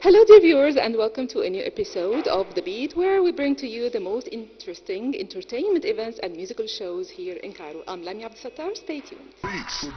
Hello, dear viewers, and welcome to a new episode of The Beat, where we bring to you the most interesting entertainment events and musical shows here in Cairo. I'm Lamia Abdel Sattar. Stay tuned. Everybody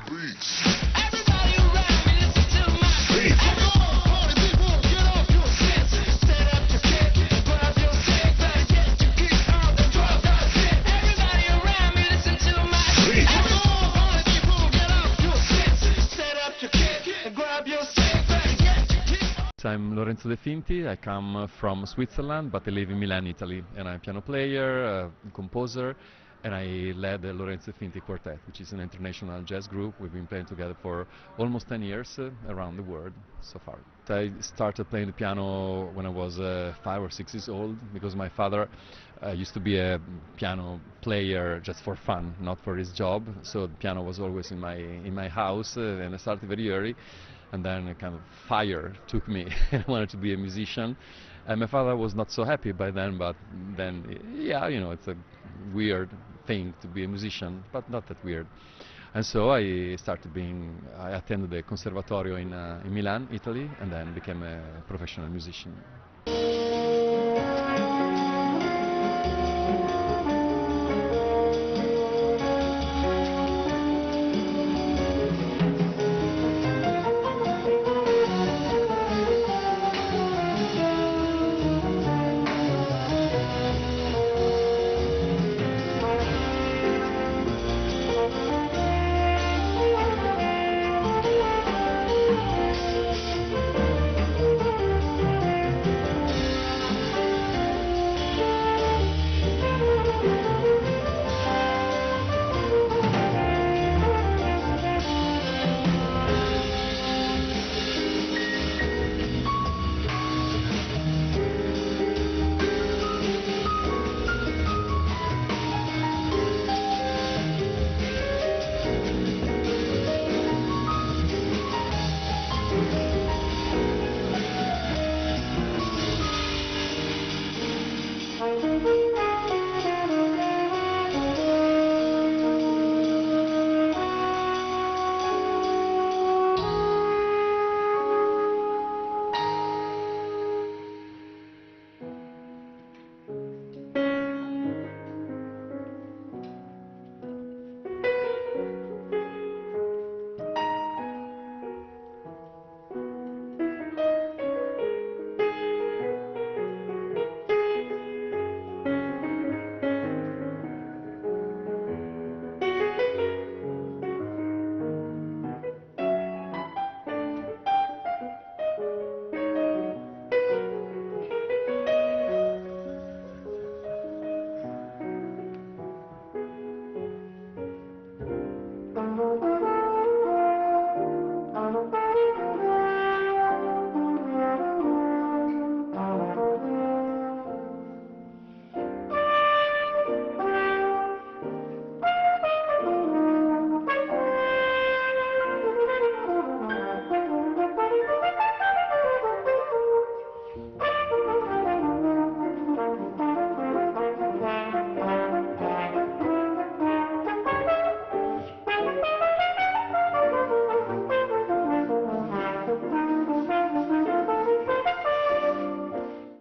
around me, listen to my beat. Come on, party people, get off your senses. Stand up to kick, grab your stick, better get your geek out and drop that shit. Everybody around me, listen to my beat. Come on, party people, get off your senses. Stand up to kick, grab your stick, better get your geek out. I'm Lorenzo De Finti. I come from Switzerland, but I live in Milan, Italy, and I'm a piano player, composer, and I led the Lorenzo De Finti Quartet, which is an international jazz group. We've been playing together for almost 10 years around the world so far. I started playing the piano when I was 5 or 6 years old, because my father used to be a piano player just for fun, not for his job. So the piano was always in my house, and I started very early. And then a kind of fire took me, and I wanted to be a musician. And my father was not so happy by then, but then, yeah, you know, it's a weird thing to be a musician, but not that weird. And so I attended the Conservatorio in Milan, Italy, and then became a professional musician.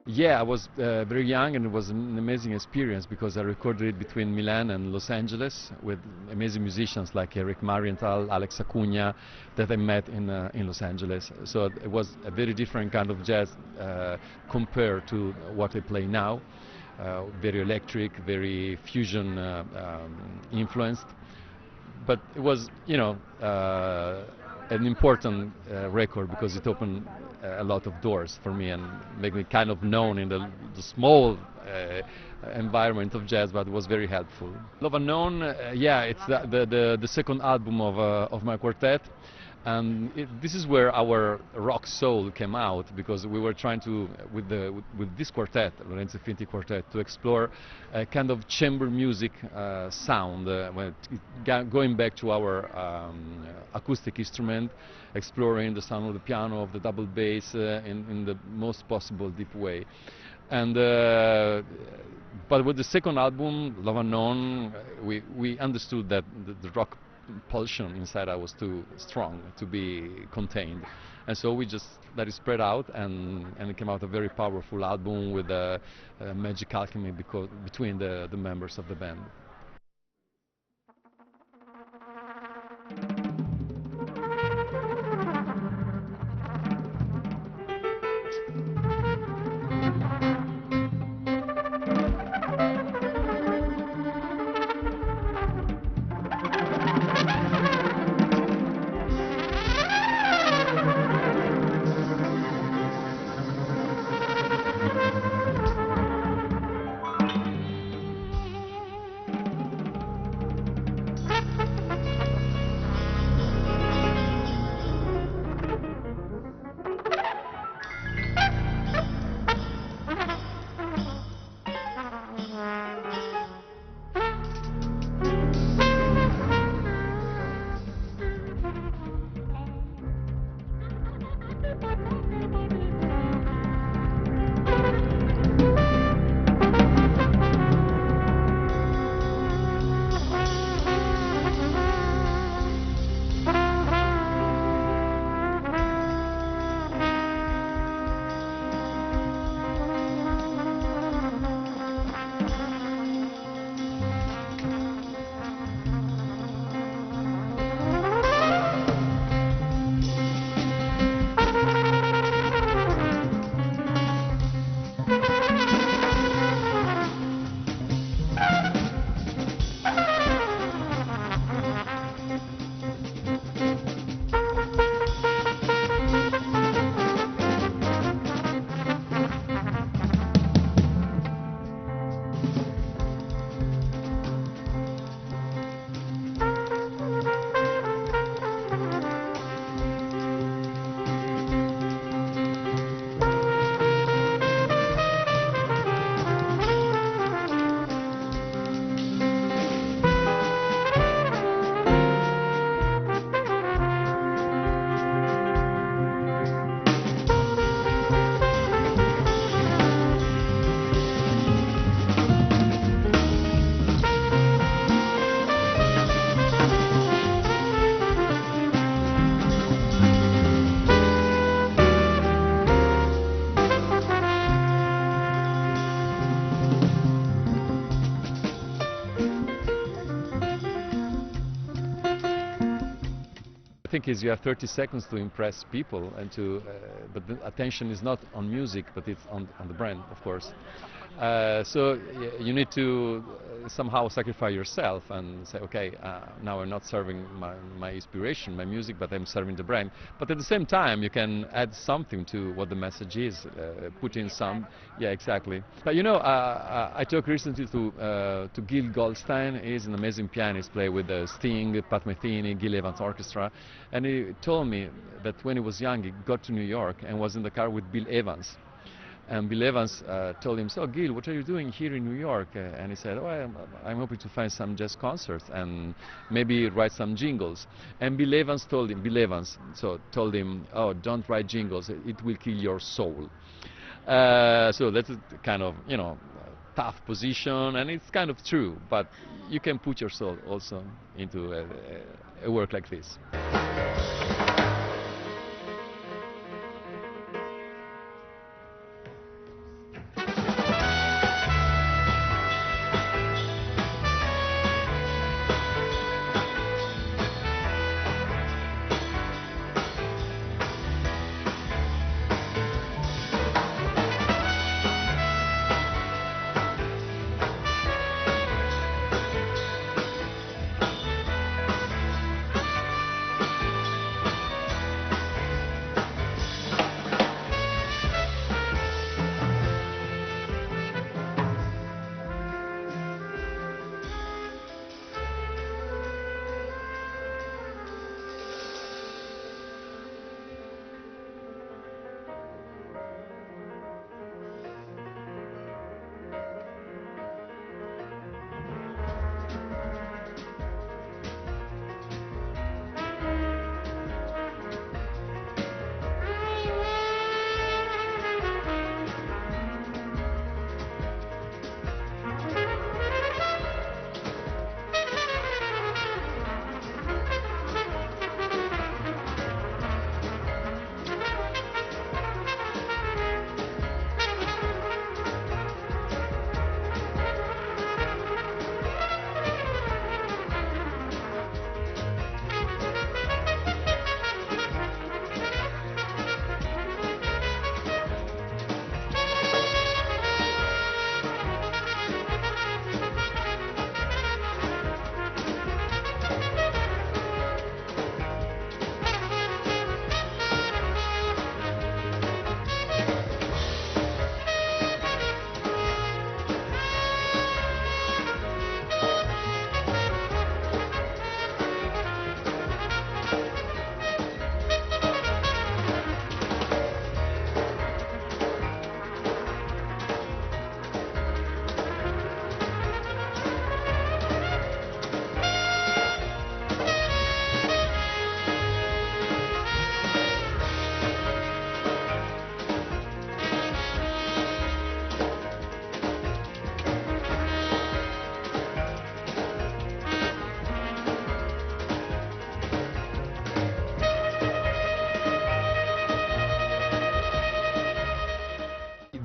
Yeah, I was very young, and it was an amazing experience because I recorded it between Milan and Los Angeles with amazing musicians like Eric Marienthal, Alex Acuna, that I met in Los Angeles. So it was a very different kind of jazz compared to what I play now. Very electric, very fusion influenced. But it was, you know, an important record because it opened a lot of doors for me and made me kind of known in the small environment of jazz, but it was very helpful. Love Unknown, yeah, it's the second album of my quartet. And this is where our rock soul came out, because we were trying to, with this quartet, Lorenzo De Finti Quartet, to explore a kind of chamber music sound, going back to our acoustic instrument, exploring the sound of the piano, of the double bass in the most possible deep way. And but with the second album, Love Unknown, we understood that the rock pulsion inside I was too strong to be contained, and so we just let it spread out, and it came out a very powerful album with a magic alchemy between the members of the band. I think is you have 30 seconds to impress people and but the attention is not on music, but it's on the brand, of course. So you need to somehow sacrifice yourself and say, okay, now I'm not serving my inspiration, my music, but I'm serving the brand. But at the same time, you can add something to what the message is, put in some, yeah, exactly. But you know, I talked recently to Gil Goldstein. He's an amazing pianist, play with Sting, Pat Metheny, Gil Evans Orchestra, and he told me that when he was young, he got to New York and was in the car with Bill Evans. And Bill Evans told him, so Gil, what are you doing here in New York? And he said, oh, I'm hoping to find some jazz concerts and maybe write some jingles. And Bill Evans told him, oh, don't write jingles, it will kill your soul. So that's a kind of, you know, tough position, and it's kind of true, but you can put your soul also into a work like this.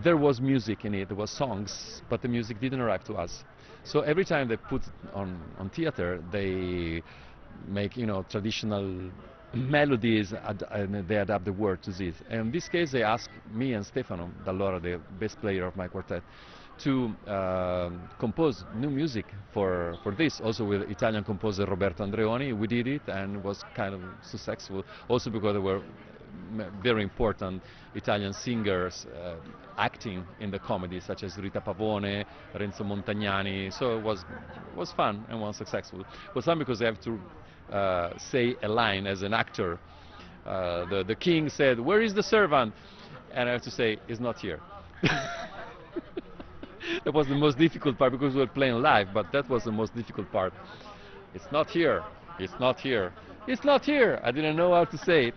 there was music in it, there was songs, but the music didn't arrive to us. So every time they put on theater, they make, you know, traditional melodies and they adapt the word to this. And in this case, they asked me and Stefano Dall'Ora, the bass player of my quartet, to compose new music for this, also with Italian composer Roberto Andreoni. We did it and it was kind of successful, also because there were very important Italian singers acting in the comedy, such as Rita Pavone, Renzo Montagnani. So it was fun and was successful. It was fun because they have to say a line as an actor. The king said, "Where is the servant?" And I have to say, "He's not here." That was the most difficult part because we were playing live, but that was the most difficult part. It's not here. It's not here. It's not here. I didn't know how to say it.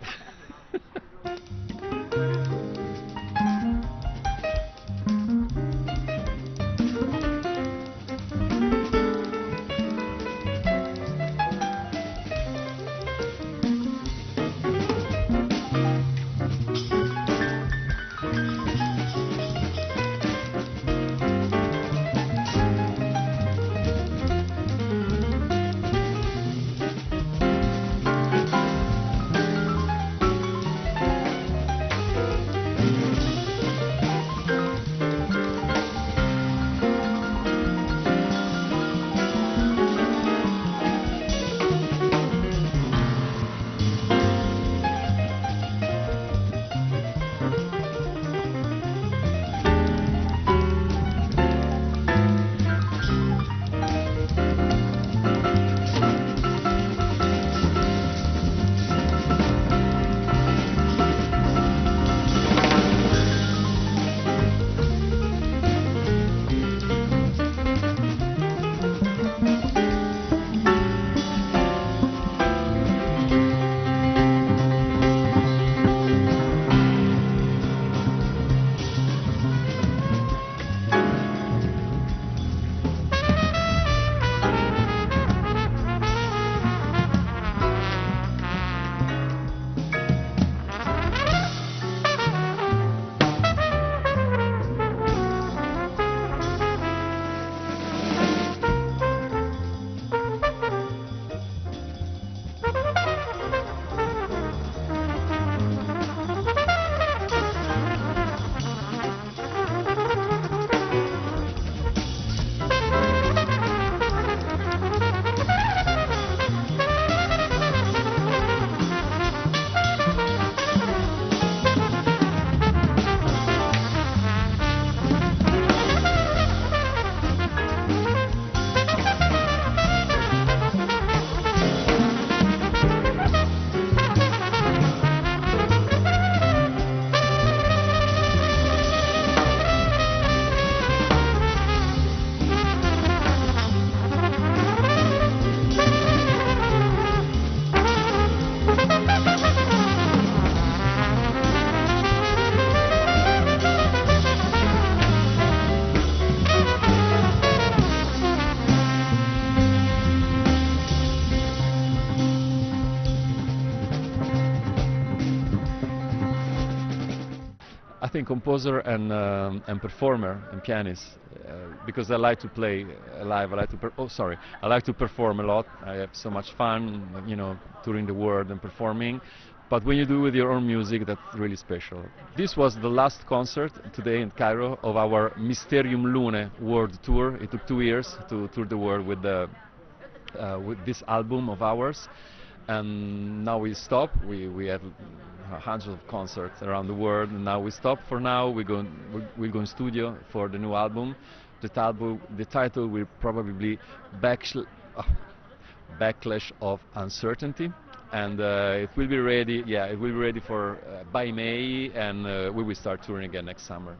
I think composer and performer and pianist, because I like to play live. I like to I like to perform a lot. I have so much fun, you know, touring the world and performing. But when you do with your own music, that's really special. This was the last concert today in Cairo of our Mysterium Lune world tour. It took 2 years to tour the world with this album of ours. And now we stop. We have hundreds of concerts around the world, and now we stop for now. We'll go in studio for the new album. The title will probably be Backlash of Uncertainty, and it will be ready. Yeah, it will be ready for by May, and we will start touring again next summer.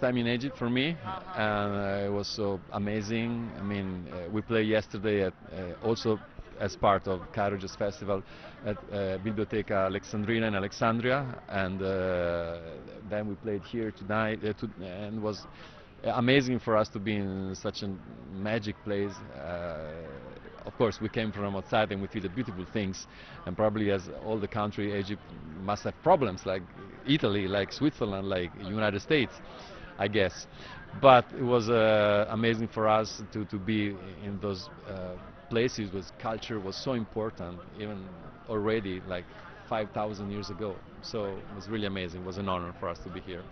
time in Egypt for me, and it was so amazing. I mean, we played yesterday at also as part of Cairo Jazz Festival at Biblioteca Alexandrina in Alexandria, and then we played here tonight, and it was amazing for us to be in such a magic place. Of course, we came from outside and we feel the beautiful things, and probably as all the country, Egypt must have problems like Italy, like Switzerland, like United States, I guess. But it was amazing for us to be in those places where culture was so important, even already like 5,000 years ago. So it was really amazing. It was an honor for us to be here.